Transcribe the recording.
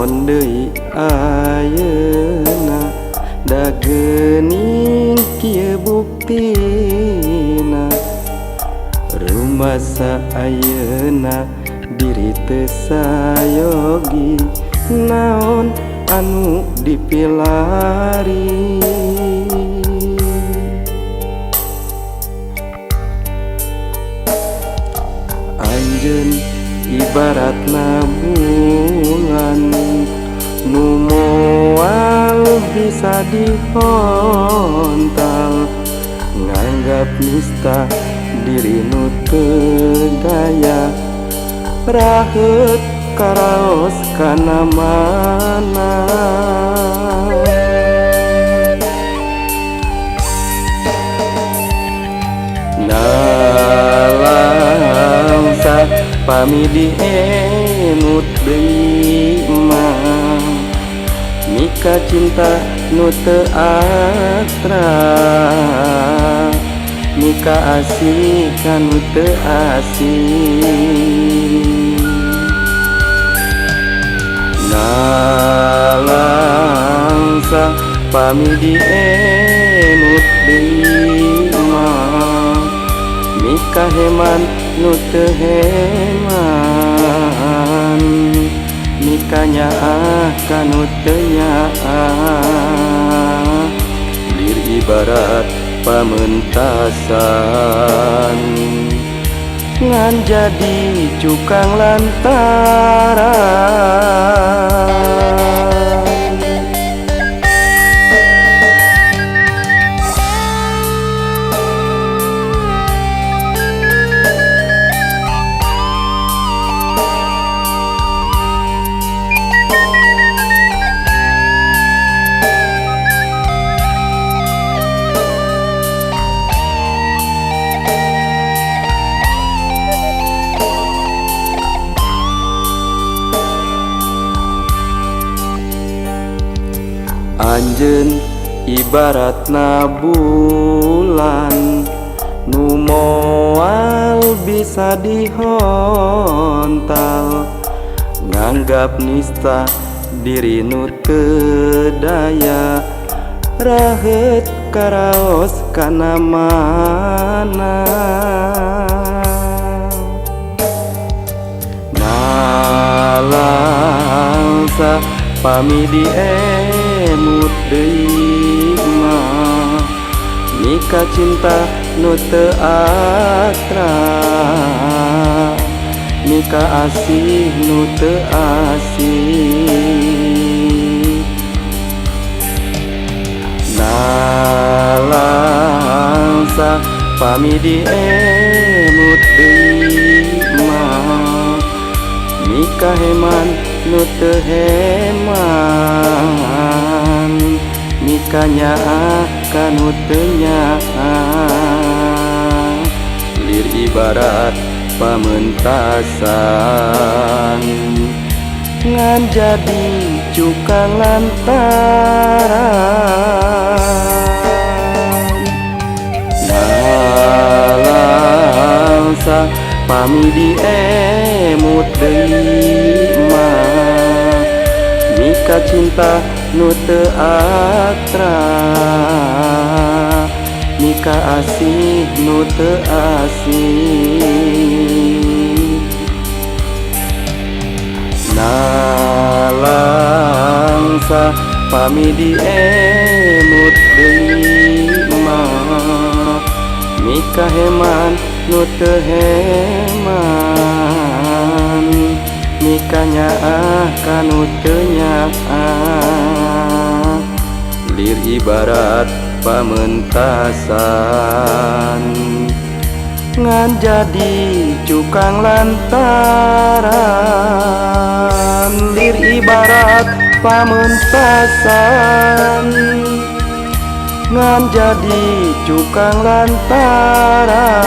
naon deui ayeuna da geuning kieu buktina rumasa ayeuna diri teu sayogi naon anu dipilari anjeun ibaratna bulan nu moal bisa dihontal nganggap nista diri nu teu daya raheut karaos kana mana nalangsa pami diemut deui mah mika cinta nu teu astra mika asih kanu teu asih nalangsa pami diemut deui mah mika heman nu teu heman mika nyaah kanu teu nyaah lir ibarat pamentasan ngan jadi cukang lantaran anjeun ibaratna bulan nu moal bisa dihontal nganggap nista diri nu teu daya raheut karaos kana mana nalangsa pami diemut deui mah mika cinta nu teu astra mika asih nu teu asih nalangsa pami diemut deui mah mika heman nu teu heman mika nyaah kanu teu nyaah lir ibarat pamentasan ngan jadi cukang lantaran nalangsa pami diemut deui mah mika cinta nu teu astra mika asih nu teu asih nalangsa pami diemut deui mah mika heman nu teu heman mika nyaah kanu teu nyaah lir ibarat pamentasan ngan jadi cukang lantaran lir ibarat pamentasan ngan jadi cukang lantaran